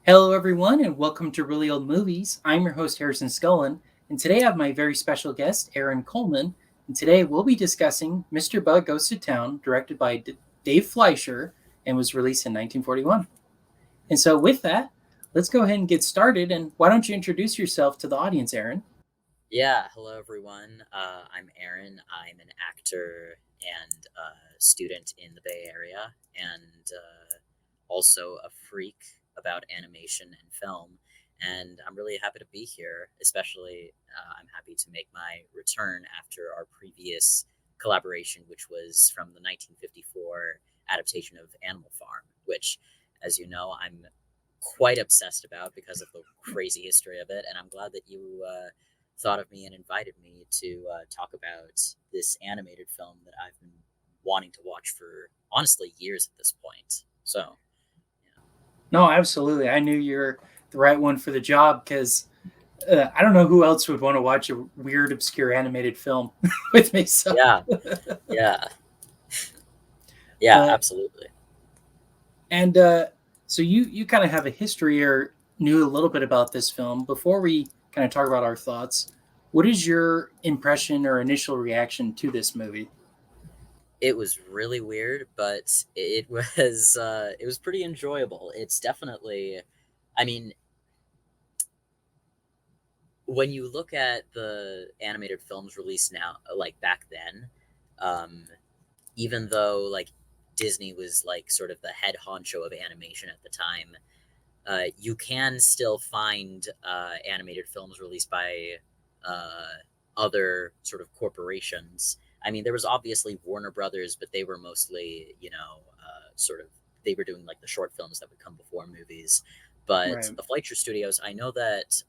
Hello, everyone, and welcome to Really Old Movies. I'm your host, Harrison Scullin, and today I have my very special guest, Aaron Coleman. And today we'll be discussing Mr. Bug Goes to Town, directed by Dave Fleischer, and was released in 1941. And so, with that, let's go ahead and get started. And why don't you introduce yourself to the audience, Aaron? Yeah, hello everyone. I'm Aaron. I'm an actor and student in the Bay Area, and also a freak about animation and film. And I'm really happy to be here. Especially, I'm happy to make my return after our previous collaboration, which was from the 1954 adaptation of Animal Farm, which, as you know, I'm quite obsessed about because of the crazy history of it. And I'm glad that you thought of me and invited me to talk about this animated film that I've been wanting to watch for honestly years at this point. So, No, absolutely. I knew you're the right one for the job because I don't know who else would want to watch a weird, obscure animated film with me. So, yeah, yeah, yeah, but absolutely. And so you kind of have a history or knew a little bit about this film. Before we kind of talk about our thoughts, what is your impression or initial reaction to this movie? It was really weird, but it was pretty enjoyable. It's definitely, I mean, when you look at the animated films released now, like back then, um, even though like Disney was like sort of the head honcho of animation at the time, you can still find animated films released by uh, other sort of corporations. I mean, there was obviously Warner Brothers, but they were mostly, sort of they were doing like the short films that would come before movies. But Right. the Fleischer Studios, I know that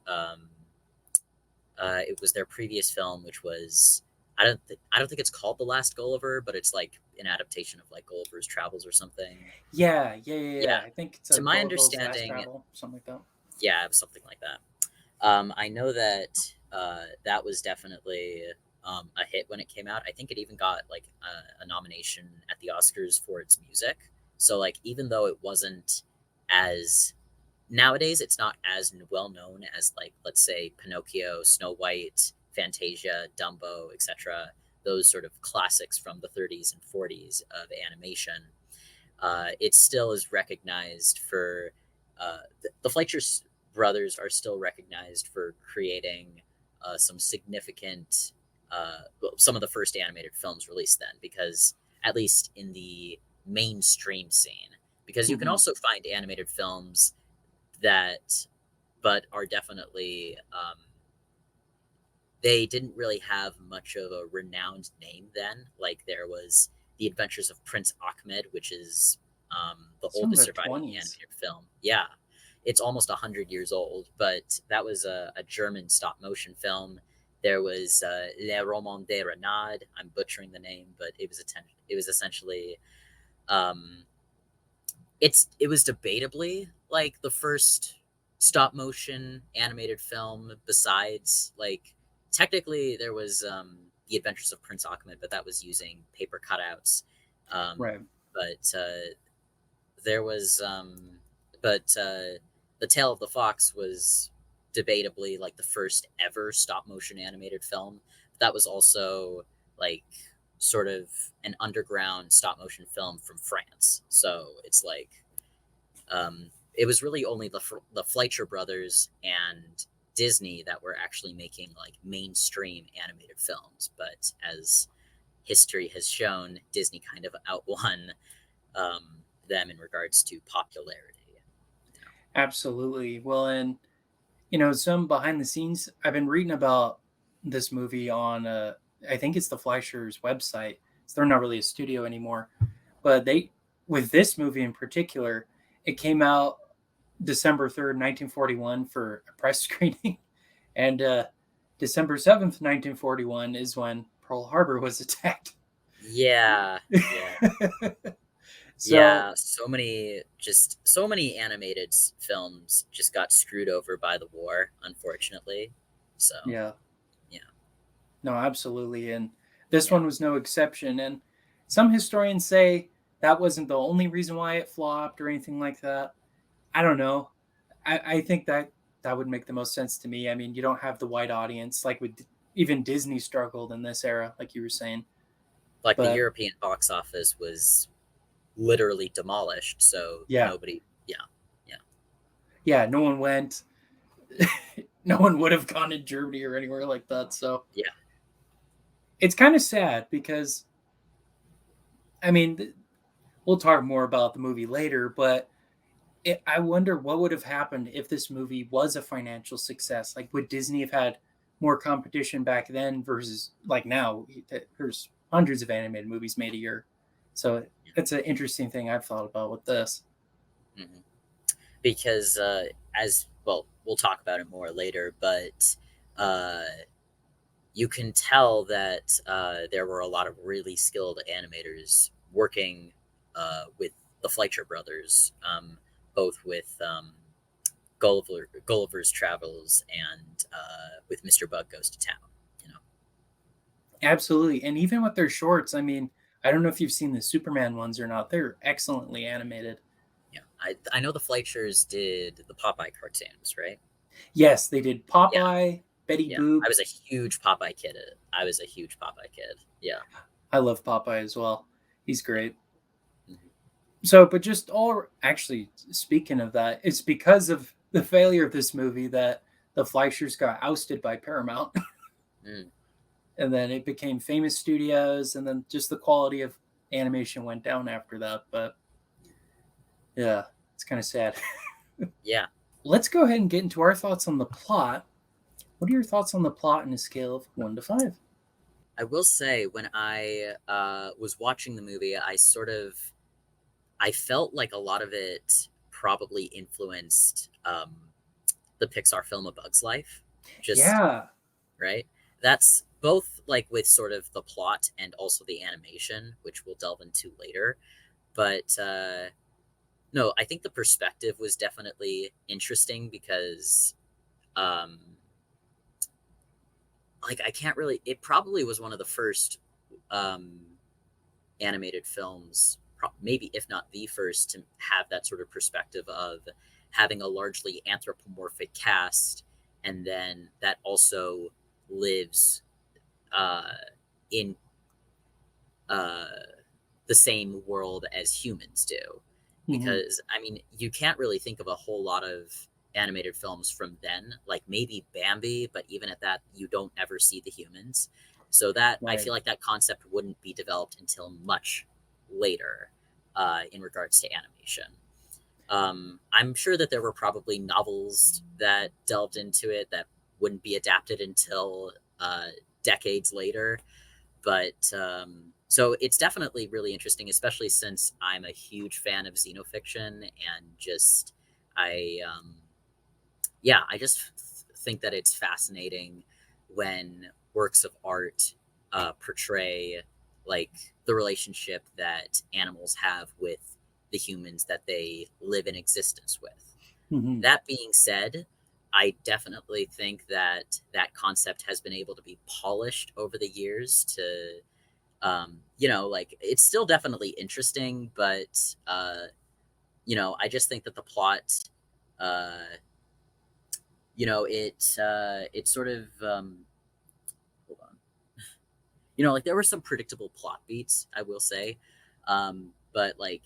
it was their previous film, which was I don't think it's called The Last Gulliver, but it's like an adaptation of like Gulliver's Travels or something. Yeah. Yeah, I think it's to a my Gulliver's Last understanding, Travel, something like that. yeah, something like that. I know that that was definitely a hit when it came out. I think it even got like a nomination at the Oscars for its music. So like even though it wasn't as nowadays, it's not as well known as like let's say Pinocchio, Snow White, Fantasia, Dumbo, etc. Those sort of classics from the 30s and 40s of animation. It still is recognized for the Fleischer brothers are still recognized for creating some significant, well, some of the first animated films released then, because at least in the mainstream scene, because you can Hmm. also find animated films that, but are definitely they didn't really have much of a renowned name then. Like there was The Adventures of Prince Ahmed, which is the It's from oldest the surviving 20s. animated film. Yeah, it's almost 100 years old, but that was a German stop motion film. There was Le Roman de Renard. I'm butchering the name, but it was essentially um, it was debatably like the first stop motion animated film besides like technically there was the Adventures of Prince Ahmed, but that was using paper cutouts. um, Right. but there was but The Tale of the Fox was debatably like the first ever stop motion animated film. That was also like sort of an underground stop motion film from France. So it's like it was really only the Fleischer brothers and Disney that were actually making like mainstream animated films. But as history has shown, Disney kind of outwon them in regards to popularity. Absolutely. Well, and some behind the scenes, I've been reading about this movie on, I think it's the Fleischer's website. So they're not really a studio anymore, but with this movie in particular, it came out December 3rd, 1941 for a press screening, and December 7th, 1941 is when Pearl Harbor was attacked. Yeah, yeah, So yeah. So many animated films just got screwed over by the war, unfortunately. So yeah, yeah, no, absolutely, and this yeah. one was no exception. And some historians say that wasn't the only reason why it flopped or anything like that. I don't know. I think that that would make the most sense to me. I mean, you don't have the wide audience like with even Disney struggled in this era, like you were saying. Like the But European box office was literally demolished, so yeah, nobody, yeah, yeah, yeah, no one went. No one would have gone to Germany or anywhere like that. So yeah. it's kind of sad because I mean, we'll talk more about the movie later, but I wonder what would have happened if this movie was a financial success. Like, would Disney have had more competition back then versus like now? There's hundreds of animated movies made a year, so it's an interesting thing I've thought about with this. Hmm. Because as well, we'll talk about it more later, but uh, you can tell that there were a lot of really skilled animators working with the Fleischer brothers, both with Gulliver's Travels and with Mr. Bug Goes to Town. You know, Absolutely, and even with their shorts, I mean, I don't know if you've seen the Superman ones or not. They're excellently animated. yeah. I know the Fleischers did the Popeye cartoons, right? Yes, they did Yeah, Popeye, Betty yeah. I Boop. was a huge Popeye kid. I was a huge Popeye kid. Yeah, I love Popeye as well. He's yeah. great. Mhm. So, but just all actually speaking of that, it's because of the failure of this movie that the Fleischers got ousted by Paramount, Mm, and then it became Famous Studios, and then just the quality of animation went down after that. But yeah, it's kind of sad. yeah. Let's go ahead and get into our thoughts on the plot. What are your thoughts on the plot on a scale of 1 to 5? I will say when I was watching the movie, I felt like a lot of it probably influenced the Pixar film A Bug's Life. Just Yeah. right. That's both like with sort of the plot and also the animation, which we'll delve into later. But no, I think the perspective was definitely interesting because um, like I can't really. It probably was one of the first um, animated films, maybe if not the first, to have that sort of perspective of having a largely anthropomorphic cast, and then that also lives uh, in uh, the same world as humans do. Hmm. Because I mean, you can't really think of a whole lot of animated films from then, like maybe Bambi, but even at that, you don't ever see the humans. So that I Right. feel like that concept wouldn't be developed until much later in regards to animation. I'm sure that there were probably novels that delved into it that wouldn't be adapted until decades later, but so it's definitely really interesting, especially since I'm a huge fan of xenofiction and just I yeah, I just think that it's fascinating when works of art portray like the relationship that animals have with the humans that they live in existence with. Hmm. That being said, I definitely think that that concept has been able to be polished over the years to like it's still definitely interesting, but I just think that the plot, uh, it sort of hold on, like there were some predictable plot beats, I will say, but like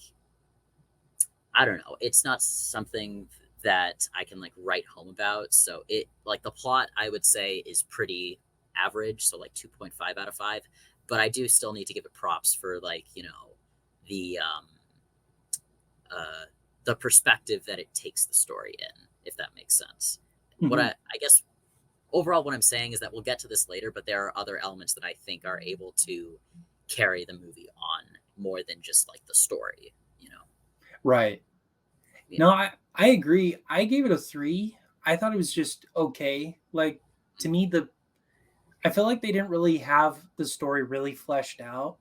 I don't know, it's not something that I can like write home about. So it like the plot I would say is pretty average, so like 2.5 out of 5. But I do still need to give it props for like the uh, the perspective that it takes the story in, if that makes sense. What Hmm. I guess overall what I'm saying is that we'll get to this later, but there are other elements that I think are able to carry the movie on more than just like the story. You know, Right. yeah. No, I agree. I gave it a 3. I thought it was just okay. Like to me, the I feel like they didn't really have the story really fleshed out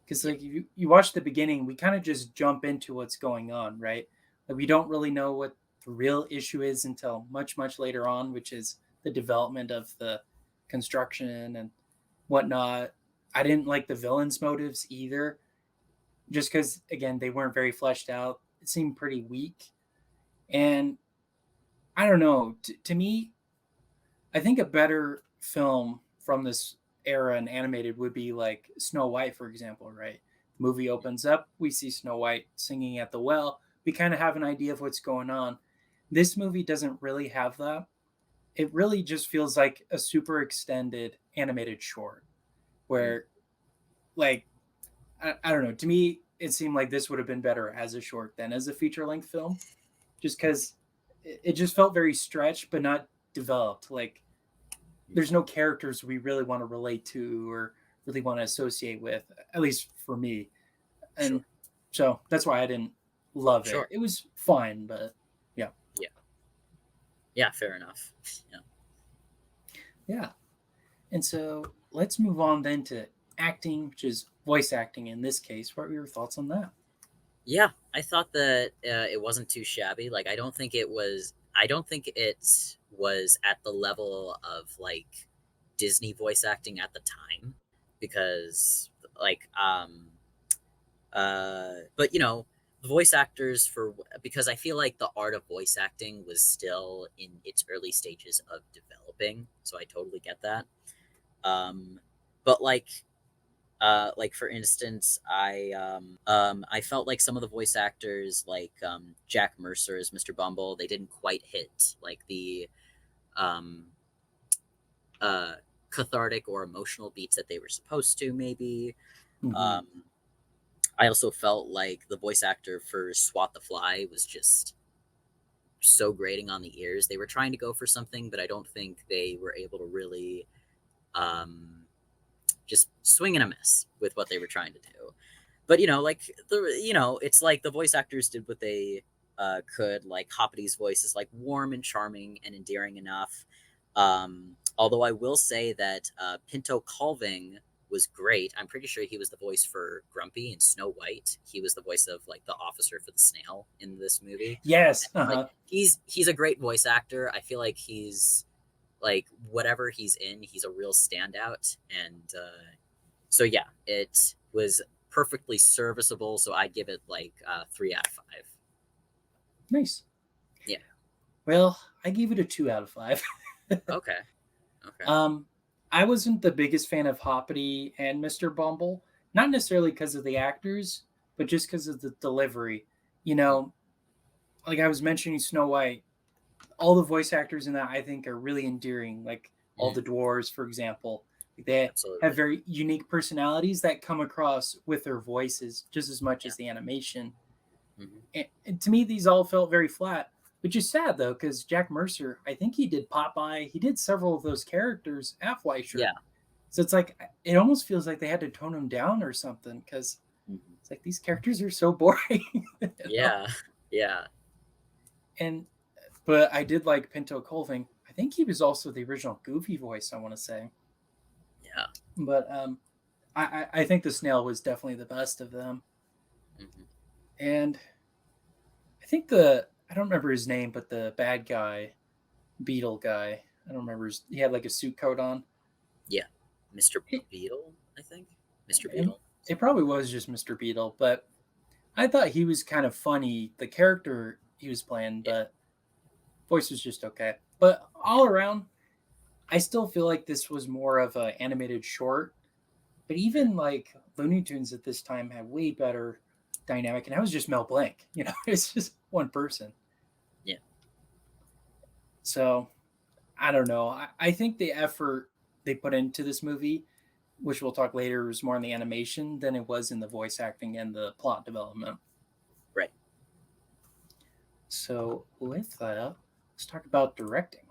because Yeah. like you watch the beginning, we kind of just jump into what's going on, right? Like we don't really know what the real issue is until much later on, which is the development of the construction and whatnot. I didn't like the villains' motives either, just because again they weren't very fleshed out. It seemed pretty weak, and I don't know. To me, I think a better film from this era and animated would be like Snow White, for example, right? The movie opens up, we see Snow White singing at the well. We kind of have an idea of what's going on. This movie doesn't really have that. It really just feels like a super extended animated short Mm. where, like, I don't know. To me, it seemed like this would have been better as a short than as a feature length film, just because it just felt very stretched but not developed. Like, Mm. there's no characters we really want to relate to or really want to associate with, at least for me. And Sure. so that's why I didn't love it. Sure. It was fine, but yeah. Yeah. Yeah. Fair enough. Yeah. Yeah. And so let's move on then to acting, which is voice acting in this case. What were your thoughts on that? Yeah, I thought that it wasn't too shabby. Like, I don't think it was. I don't think it was at the level of like Disney voice acting at the time, because like but the voice actors for because I feel like the art of voice acting was still in its early stages of developing. So I totally get that. Um, but like for instance, I felt like some of the voice actors, like Jack Mercer as Mr. Bumble, they didn't quite hit like the um, uh, cathartic or emotional beats that they were supposed to. Maybe Mm-hmm. um, I also felt like the voice actor for Swat the Fly was just so grating on the ears. They were trying to go for something, but I don't think they were able to really um, just swing and a miss with what they were trying to do. But like it's like the voice actors did what they could. Like Hoppity's voice is like warm and charming and endearing enough. Although I will say that Pinto Colving was great. I'm pretty sure he was the voice for Grumpy in Snow White. He was the voice of like the officer for the snail in this movie. Yes. Like Uh-huh. he's a great voice actor. I feel like he's like whatever he's in, he's a real standout. And so yeah, it was perfectly serviceable. So I'd give it like 3 out of 5. Nice. Yeah. Well, I gave it a 2 out of 5. Okay. Okay. um, I wasn't the biggest fan of Hoppity and Mr. Bumble, not necessarily because of the actors, but just because of the delivery. You Mm. know, like I was mentioning Snow White, all the voice actors in that I think are really endearing. Like all Mm. the dwarves, for example, they have Absolutely. very unique personalities that come across with their voices just as much Yeah. as the animation. Hmm. And to me, these all felt very flat, which is sad though, because Jack Mercer, I think he did Popeye, he did several of those characters at Fleischer. Yeah. So it's like it almost feels like they had to tone him down or something because Hmm. it's like these characters are so boring, Yeah. Yeah. And but I did like Pinto Colving. I think he was also the original Goofy voice. I want to say, Yeah. but I think the snail was definitely the best of them. Hmm. And I think I don't remember his name, but the bad guy, Beetle guy. I don't remember. He had like a suit coat on. Yeah. Mr. It, Beetle, I think. Mr. it, Beetle. it probably was just Mr. Beetle, but I thought he was kind of funny. The character he was playing, Yeah. but voice was just okay. But Yeah. all around, I still feel like this was more of an animated short. But Mm. even like Looney Tunes at this time had way better dynamic, and that was just Mel Blanc. It's just one person. Yeah. So I don't know. I think the effort they put into this movie, which we'll talk later, was more in the animation than it was in the voice acting and the plot development. Right. So with that, let's talk about directing.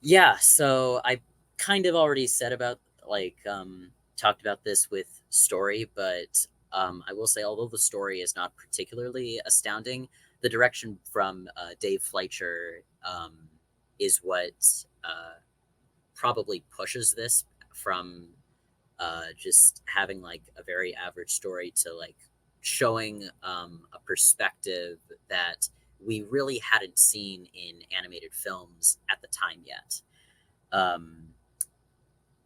Yeah. So I kind of already said about talked about this with story, but I will say, although the story is not particularly astounding, the direction from Dave Fleischer is what probably pushes this from just having like a very average story to like showing a perspective that we really hadn't seen in animated films at the time yet. Um,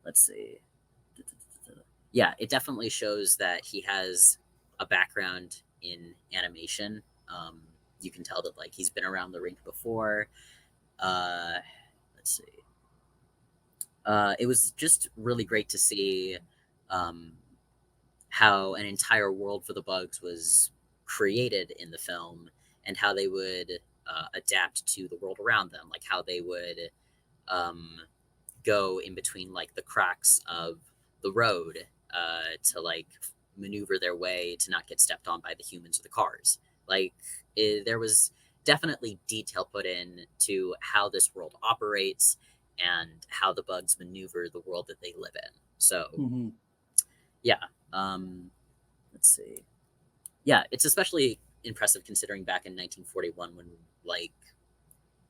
let's see. Yeah, it definitely shows that he has a background in animation. you can tell that like he's been around the rink before. Uh, let's see. It was just really great to see um, how an entire world for the bugs was created in the film, and how they would adapt to the world around them, like how they would um, go in between like the cracks of the road to like maneuver their way to not get stepped on by the humans or the cars. Like there was definitely detail put in to how this world operates and how the bugs maneuver the world that they live in. So Hmm. yeah, um, let's see. Yeah, it's especially impressive considering back in 1941 when like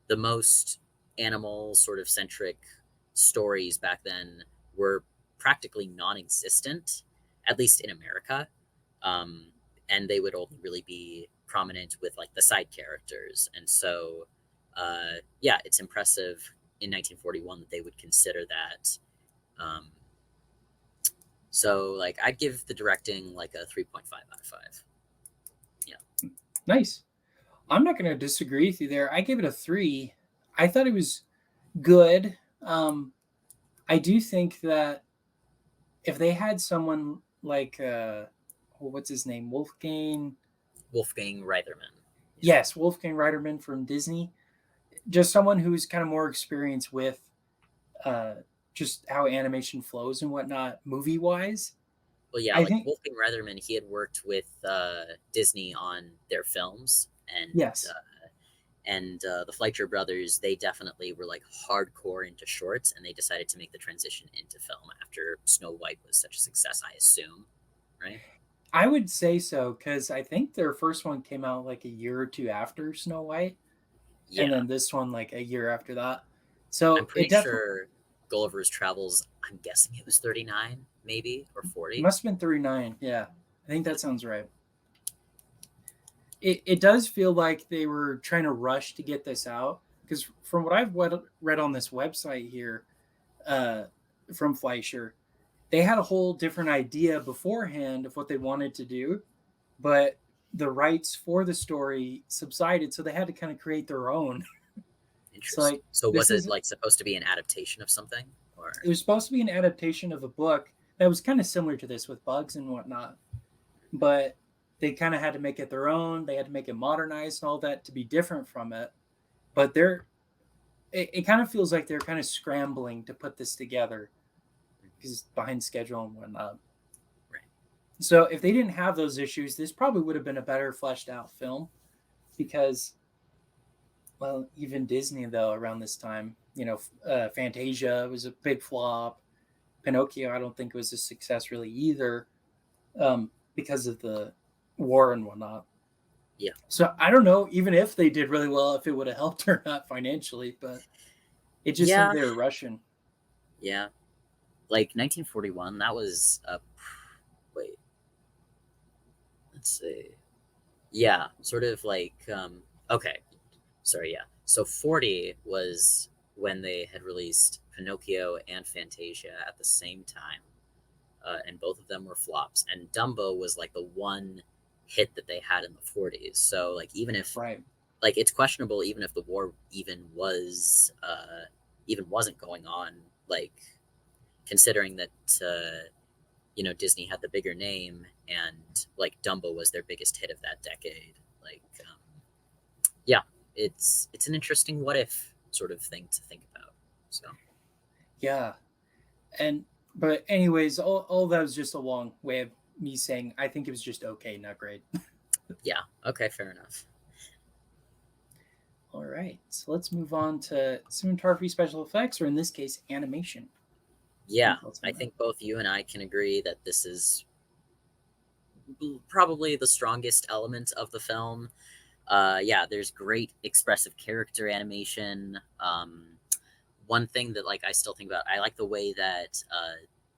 the most animal sort of centric stories back then were practically non-existent, at least in America. Um, and they would only really be prominent with like the side characters. And so, yeah, it's impressive in 1941 that they would consider that. Um, so, like, I'd give the directing like a 3.5 out of 5. Yeah. Nice. I'm not going to disagree with you there. I gave it a 3. I thought it was good. I do think that if they had someone like what's his name, Wolfgang, Wolfgang Reitherman. Yeah. yes, Wolfgang Reiterman from Disney, just someone who's kind of more experienced with uh, just how animation flows and whatnot, movie wise. Well, yeah, I like think Wolfgang Reitherman, he had worked with Disney on their films, yes, and the Fleischer brothers, they definitely were like hardcore into shorts, and they decided to make the transition into film after Snow White was such a success, I assume, right? I would say so because I think their first one came out like a year or two after Snow White, and Yeah, then this one like a year after that. I'm So it pretty definitely sure Gulliver's Travels. I'm guessing it was 39, maybe or 40. must have been 39. Yeah, I think that sounds right. It does feel like they were trying to rush to get this out because from what I've read on this website here uh, from Fleischer, they had a whole different idea beforehand of what they wanted to do, but the rights for the story subsided, so they had to kind of create their own. So Interesting. like So was this it is like supposed to be an adaptation of something, it or was supposed to be an adaptation of a book that was kind of similar to this with bugs and whatnot, but they kind of had to make it their own. They had to make it modernized and all that to be different from it. But it kind of feels like they're kind of scrambling to put this together because behind schedule and whatnot. right? So if they didn't have those issues, this probably would have been a better fleshed out film because, well, even Disney though around this time, Fantasia was a big flop. Pinocchio, I don't think was a success really either, because of the war and whatnot. Yeah, So I don't know, even if they did really well, if it would have helped or not financially, but it just seemed yeah, they were rushing. yeah. Like 1941, that was a wait. Let's see. Yeah, sort of like okay, sorry, yeah. So 40 was when they had released Pinocchio and Fantasia at the same time, and both of them were flops. And Dumbo was like the one hit that they had in the 40s. So like even if Right. like it's questionable even if the war even wasn't going on, like considering that Disney had the bigger name, and like Dumbo was their biggest hit of that decade. Like, yeah, it's an interesting what if sort of thing to think about. So Yeah. And but anyways, all that was just a long way of me saying I think it was just okay, not great. yeah, okay, fair enough. All right. So let's move on to cinematography, special effects, or in this case, animation. Your Yeah, thoughts I on that? think both you and I can agree that this is probably the strongest element of the film. Yeah, there's great expressive character animation. One thing that like I still think about, I like the way that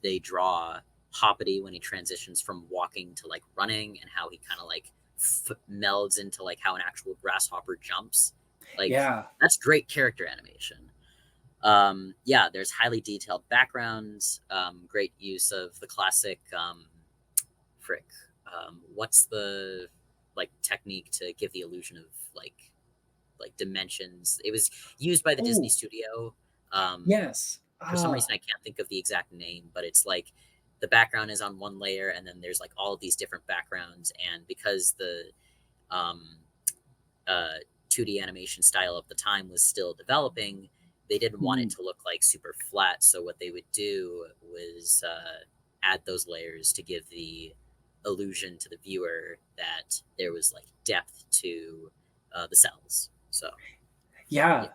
they draw Hoppity when he transitions from walking to like running, and how he kind of like melds into like how an actual grasshopper jumps. Like Yeah. that's great character animation. Yeah, there's highly detailed backgrounds, great use of the classic frick. What's the like technique to give the illusion of like dimensions. It was used by the Disney Oh, studio. Um, yes. for some Ah, reason, I can't think of the exact name, but it's like the background is on one layer, and then there's like all of these different backgrounds. And because the um, uh, 2D animation style of the time was still developing, they didn't want it hmm. to look like super flat. So what they would do was add those layers to give the illusion to the viewer that there was like depth to the cells. So Yeah. yeah,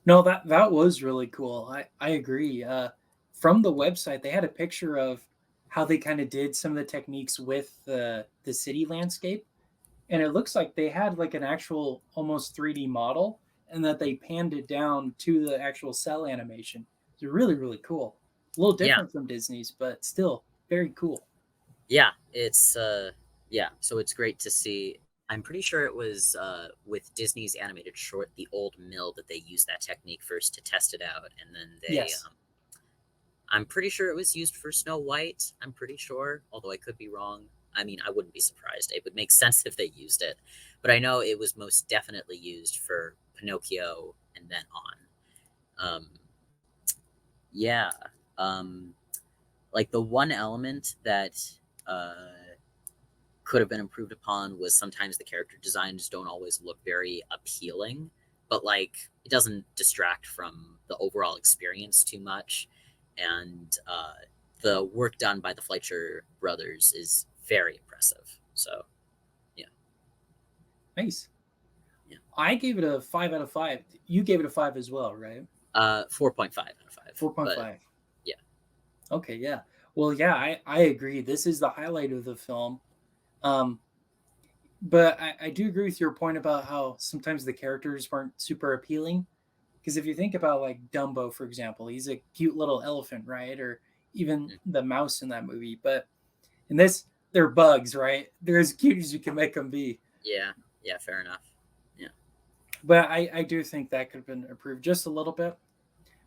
No, that was really cool. I agree. From the website, they had a picture of how they kind of did some of the techniques with the city landscape, and it looks like they had like an actual almost 3D model, and that they panned it down to the actual cell animation. It's really cool. A little yeah, different from Disney's, but still very cool. yeah. It's yeah. So it's great to see. I'm pretty sure it was with Disney's animated short, The Old Mill, that they used that technique first to test it out, and then they Yes. I'm pretty sure it was used for Snow White. I'm pretty sure, although I could be wrong. I mean, I wouldn't be surprised. It would make sense if they used it. But I know it was most definitely used for Pinocchio and then on. Yeah. Um, like the one element that uh, could have been improved upon was sometimes the character designs don't always look very appealing, but like it doesn't distract from the overall experience too much. And the work done by the Fleischer brothers is very impressive. So yeah, Nice. yeah. I gave it a 5 out of 5. You gave it a 5 as well, right? 4.5 out of 5. But 4.5. yeah, Okay, yeah. Well, yeah, I agree. This is the highlight of the film. Um, but I do agree with your point about how sometimes the characters weren't super appealing. Because if you think about like Dumbo, for example, he's a cute little elephant, right? Or even mm, the mouse in that movie. But in this, they're bugs, right? They're as cute as you can make them be. yeah, yeah, fair enough. Yeah, But I do think that could have been improved just a little bit.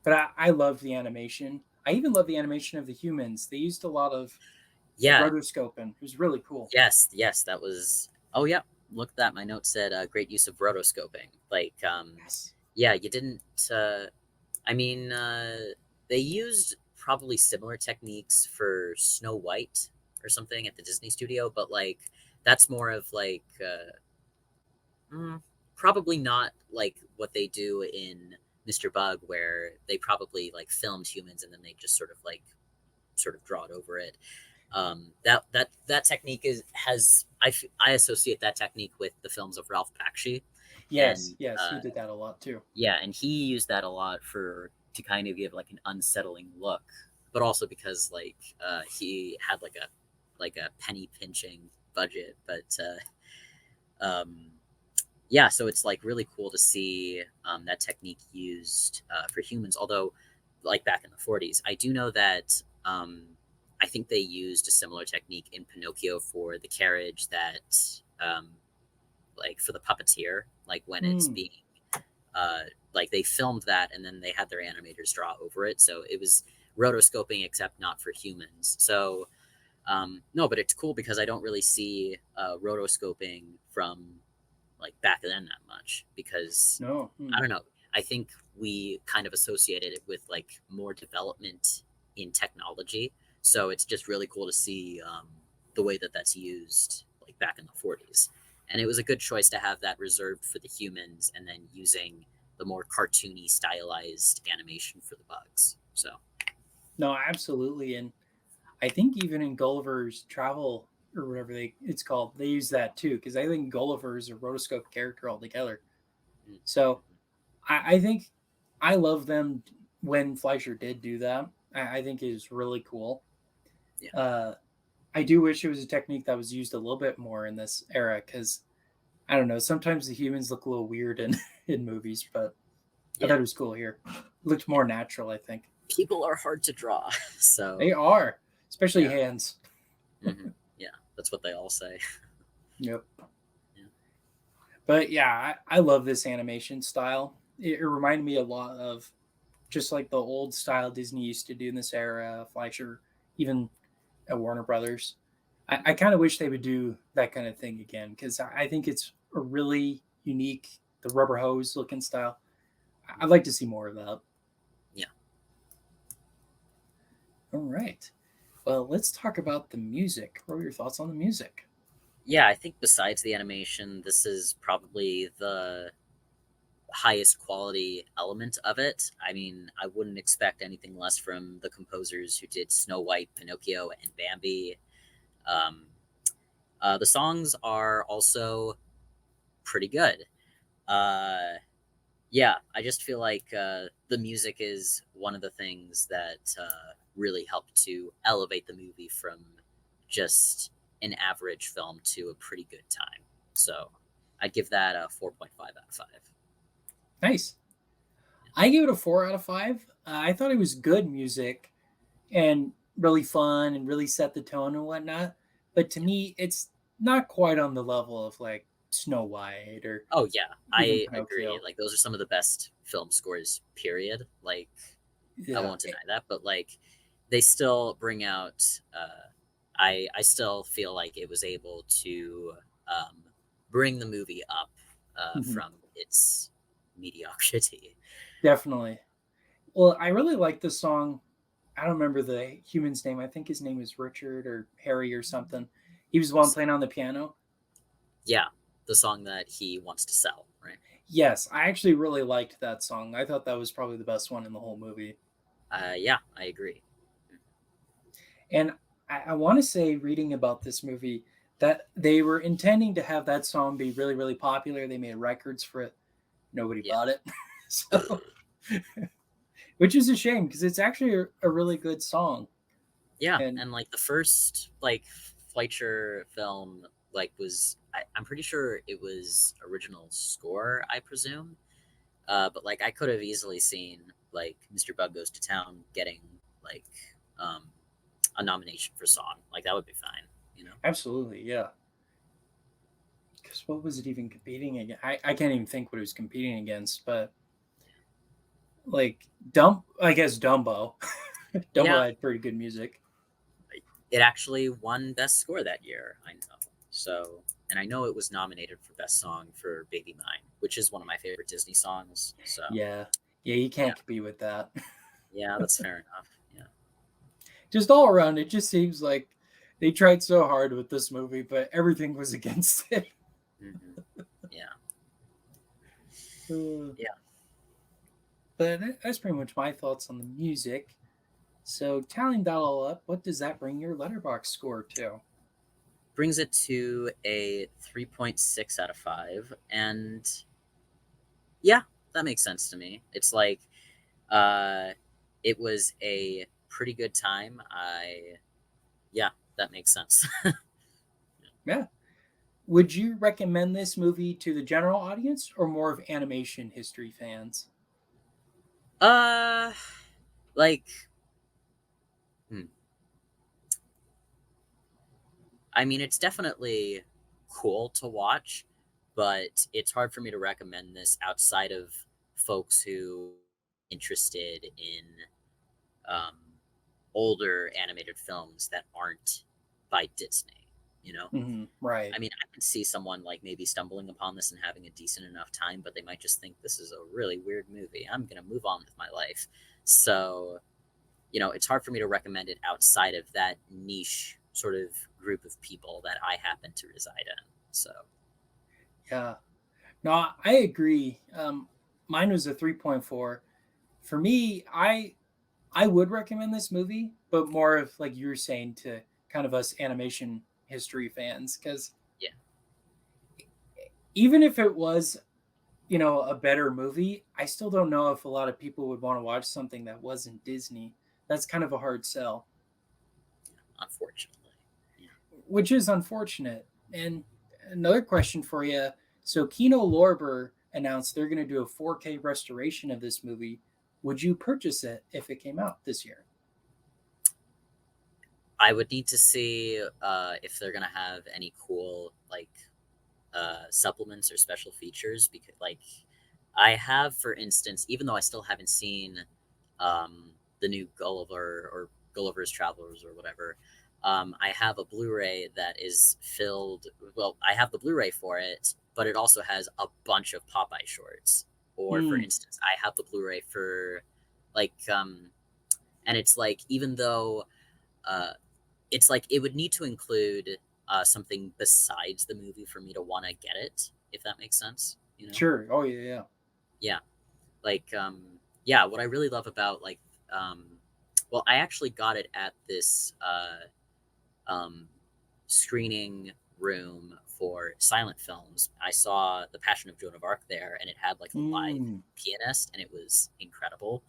But I love the animation. I even love the animation of the humans. They used a lot of yeah, rotoscoping. It was really cool. yes, that was. Oh yeah, look at that. My note said great use of rotoscoping. Like Yes. yeah, you didn't. I mean, they used probably similar techniques for Snow White or something at the Disney studio, but like that's more of like probably not like what they do in Mr. Bug, where they probably like filmed humans and then they just sort of draw it over it. That technique is has I associate that technique with the films of Ralph Bakshi, Yes. and Yes. He did that a lot too. yeah, and he used that a lot for to kind of give like an unsettling look, but also because like he had like a penny pinching budget. But yeah, so it's like really cool to see that technique used for humans. Although, like back in the 40s, I do know that I think they used a similar technique in Pinocchio for the carriage that um, like for the puppeteer, like when it's Hmm. being uh, like they filmed that and then they had their animators draw over it. So it was rotoscoping, except not for humans. So no, but it's cool because I don't really see rotoscoping from like back then that much because No. Hmm. I don't know. I think we kind of associated it with like more development in technology. So it's just really cool to see the way that that's used like back in the 40s. And it was a good choice to have that reserved for the humans and then using the more cartoony stylized animation for the bugs. So No. Absolutely. And I think even in Gulliver's Travel or whatever it's called, they use that too. Because I think Gulliver is a rotoscope character altogether. mm, So I think I love them when Fleischer did do that. I think it is really cool. yeah, Uh, I do wish it was a technique that was used a little bit more in this era because I don't know. Sometimes the humans look a little weird in in movies, but I yeah, thought it was cool here. It looked yeah. more natural, I think. People are hard to draw. They So are, especially yeah, hands. yeah, that's what they all say. Yep. Yeah, But yeah, I love this animation style. It reminded me a lot of just like the old style Disney used to do in this era, Fleischer, even at Warner Brothers. I kind of wish they would do that kind of thing again because I think it's a really unique, the rubber hose looking style. I'd like to see more of that. Yeah. All right. Well, let's talk about the music. What are your thoughts on the music? Yeah, I think besides the animation, this is probably the highest quality element of it. I mean, I wouldn't expect anything less from the composers who did Snow White, Pinocchio, and Bambi. Um, the songs are also pretty good. Uh, yeah, I just feel like the music is one of the things that really helped to elevate the movie from just an average film to a pretty good time. So I'd give that a 4.5 out of 5. Nice. I give it a 4 out of 5. I thought it was good music and really fun and really set the tone and whatnot. But to Yeah. me, it's not quite on the level of like Snow White or Oh yeah, even I agree. Pinocchio. Like those are some of the best film scores. Period. Like I Yeah, won't deny that, but like they still bring out. I still feel like it was able to um, bring the movie up mhm, from its mediocrity. definitely. Well, I really like the song. I don't remember the human's name. I think his name is Richard or Harry or something. He was the one S- playing on the piano. Yeah, the song that he wants to sell, right? Yes, I actually really liked that song. I thought that was probably the best one in the whole movie. Yeah, I agree. And I want to say, reading about this movie, that they were intending to have that song be really, really popular. They made records for it. Nobody Yeah, bought it. So, which is a shame because it's actually a really good song. yeah, And and like the first like Fleischer film like was I'm pretty sure it was original score, I presume. But like I could have easily seen like Mr. Bug Goes to Town getting like um, a nomination for song. Like that would be fine, you know? absolutely, yeah. Because what was it even competing against? I can't even think what it was competing against, but like I guess Dumbo. Dumbo Yeah, had pretty good music. it actually won Best Score that year. I know. So, and I know it was nominated for Best Song for Baby Mine, which is one of my favorite Disney songs. So, Yeah. Yeah, you yeah, can't compete with that. yeah, that's fair enough. Yeah. Just all around, it just seems like they tried so hard with this movie, but everything was against it. Hmm. Yeah. Uh, Yeah. but that's pretty much my thoughts on the music. So, tallying that all up, what does that bring your letterbox score to? Brings it to a 3.6 out of 5. And yeah, that makes sense to me. It's like, uh, it was a pretty good time. Yeah, that makes sense. Yeah. Would you recommend this movie to the general audience or more of animation history fans? uh, like, hmm, I mean, it's definitely cool to watch, but it's hard for me to recommend this outside of folks who interested in um, older animated films that aren't by Disney. You know, Right. I mean, I can see someone like maybe stumbling upon this and having a decent enough time, but they might just think this is a really weird movie. I'm gonna move on with my life. So, it's hard for me to recommend it outside of that niche sort of group of people that I happen to reside in. So, Yeah. No, I agree. Mine was a 3.4. For me, I would recommend this movie, but more of like you were saying to kind of us animation history fans cuz yeah, even if it was, a better movie, I still don't know if a lot of people would want to watch something that wasn't Disney. That's kind of a hard sell, unfortunately. Yeah. which is unfortunate. And another question for you. So Kino Lorber announced they're going to do a 4K restoration of this movie. Would you purchase it if it came out this year? I would need to see if they're gonna have any cool like supplements or special features because like I have, for instance, even though I still haven't seen the new Gulliver or Gulliver's Travelers or whatever, I have a Blu-ray that is filled. Well, I have the Blu-ray for it, but it also has a bunch of Popeye shorts. Or, for Mm, instance, I have the Blu-ray for, like, and it's like, even though uh, it's like it would need to include something besides the movie for me to want to get it, if that makes sense. sure. Oh yeah, yeah. Yeah, like yeah. What I really love about um, well, I actually got it at this um, screening room for silent films. I saw The Passion of Joan of Arc there, and it had like a live Mm, pianist, and it was incredible.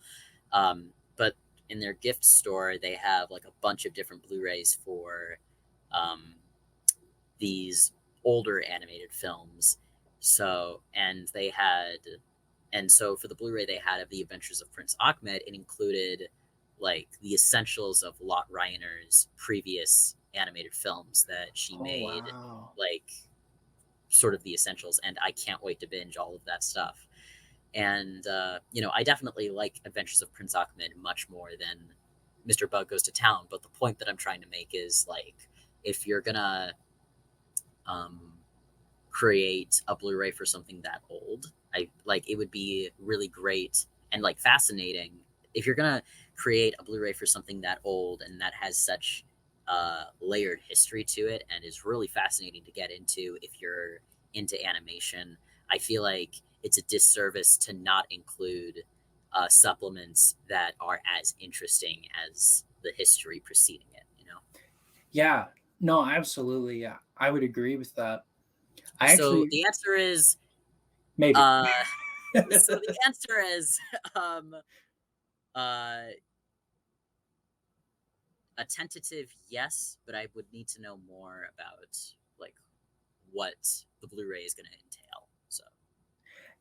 But in their gift store, they have like a bunch of different Blu-rays for um, these older animated films. So, and so for the Blu-ray they had of The Adventures of Prince Ahmed, it included like the essentials of Lot Reiner's previous animated films that she oh made, wow. like sort of the essentials, and I can't wait to binge all of that stuff. And I definitely like Adventures of Prince Ahmed much more than Mr. Bug Goes to Town. But the point that I'm trying to make is like, if you're gonna um, create a Blu-ray for something that old, I like it would be really great and like fascinating if you're gonna create a Blu-ray for something that old and that has such layered history to it and is really fascinating to get into if you're into animation. I feel like it's a disservice to not include supplements that are as interesting as the history preceding it. Yeah. No, absolutely. Yeah, I would agree with that. I So actually the answer is maybe. uh, so the answer is um, uh, a tentative yes, but I would need to know more about like what the Blu-ray is going to entail. So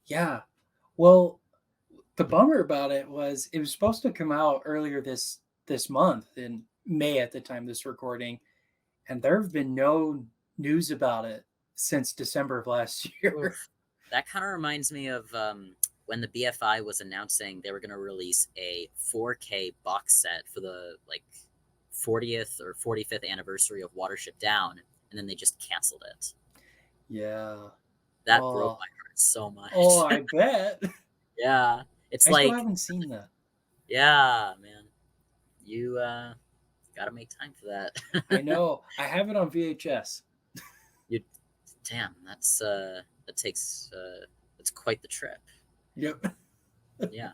Yeah. Well, the bummer about it was it was supposed to come out earlier this month in May at the time of this recording, and there have been no news about it since December of last year. oof. That kind of reminds me of when the BFI was announcing they were going to release a 4K box set for the like 40th or 45th anniversary of Watership Down, and then they just canceled it. Yeah. That broke Oh. my heart so Oh, much. I bet. Yeah, it's I still like, haven't seen that. yeah, man, you got to make time for that. I know. I have it on VHS. You, damn, that takes that's quite the trip. Yep. Yeah,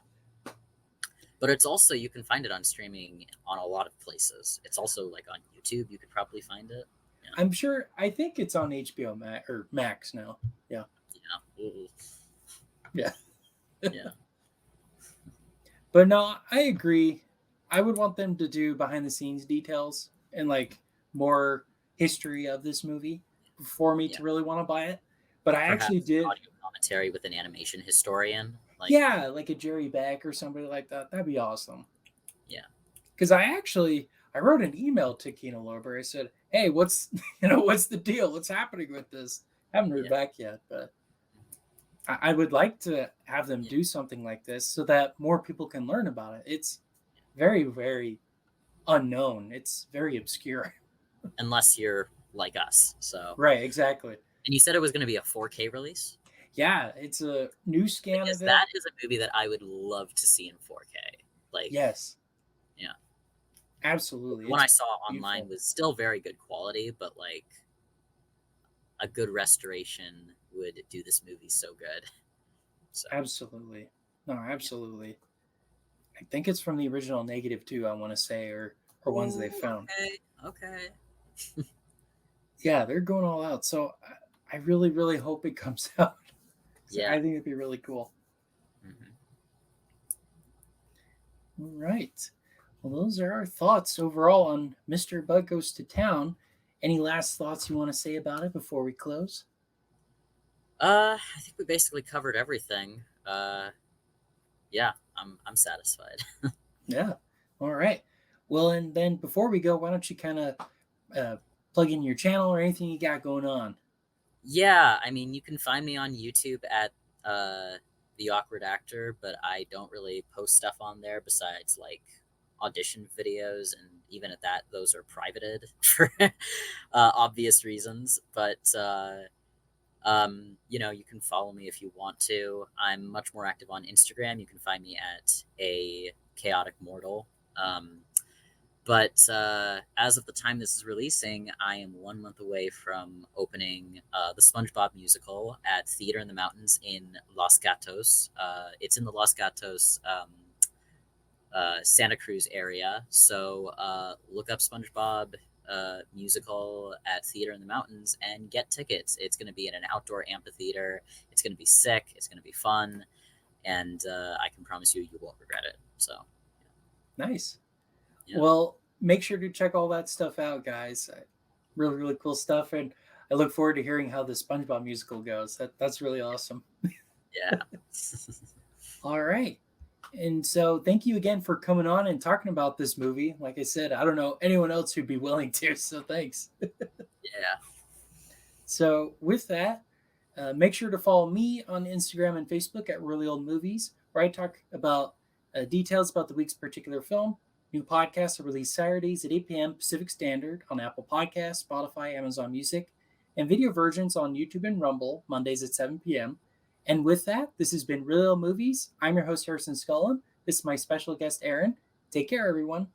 but it's also you can find it on streaming on a lot of places. It's also like on YouTube. You could probably find it. Yeah, I'm sure I think it's on HBO Max or Max now. Yeah. yeah, ooh, Yeah. yeah, But no, I agree. I would want them to do behind the scenes details and like more history of this movie for me yeah. to really want to buy it. But I actually Perhaps did, audio commentary with an animation historian. Like, yeah, like a Jerry Beck or somebody like that. That'd be awesome. yeah, Because I wrote an email to Kino Lorber. I said, "Hey, what's what's the deal? What's happening with this?" I haven't heard yeah, back yet, but I would like to have them yeah. do something like this so that more people can learn about it. It's very, very unknown. It's very obscure. Unless you're like us. So, Right, exactly. and you said it was going to be a 4K release. Yeah, it's a new scan Because of it. that is a movie that I would love to see in 4K. Like, Yes, yeah, the absolutely. one I It's saw online beautiful. was still very good quality, but like a good restoration would do this movie so good. So Absolutely. No, yeah. absolutely. I think it's from the original negative too, I want to say, or ones they Ooh, found. okay, okay. Yeah, they're going all out. So I really, really hope it comes out. So Yeah. I think it'd be really cool. Hmm. All right. Well, those are our thoughts overall on Mr. Bug Goes to Town. Any last thoughts you want to say about it before we close? I think we basically covered everything. Yeah, I'm satisfied. Yeah. All right. Well, and then before we go, why don't you kind of uh, plug in your channel or anything you got going on? Yeah, I mean, you can find me on YouTube at the Awkward Actor, but I don't really post stuff on there besides like audition videos, and even at that, those are privated for obvious reasons. But you know, you can follow me if you want to. I'm much more active on Instagram. You can find me at a chaotic mortal. But as of the time this is releasing, I am 1 month away from opening the SpongeBob musical at Theater in the Mountains in Los Gatos. It's in the Los Gatos, Santa Cruz area. So look up SpongeBob musical at Theater in the Mountains and get tickets. It's going to be in an outdoor amphitheater. It's going to be sick. It's going to be fun. And I can promise you, you won't regret it. So, Nice. yeah. Well, make sure to check all that stuff out, guys. Really, really cool stuff, and I look forward to hearing how the SpongeBob musical goes. That's really awesome. Yeah. All right. And so, thank you again for coming on and talking about this movie. Like I said, I don't know anyone else who'd be willing to, so thanks. Yeah. So, with that, make sure to follow me on Instagram and Facebook at Really Old Movies, where I talk about details about the week's particular film. New podcasts are released Saturdays at 8 p.m. Pacific Standard on Apple Podcasts, Spotify, Amazon Music, and video versions on YouTube and Rumble Mondays at 7 p.m. And with that, this has been Really Old Movies. I'm your host, Harrison Scullin. This is my special guest, Aaron. Take care, everyone.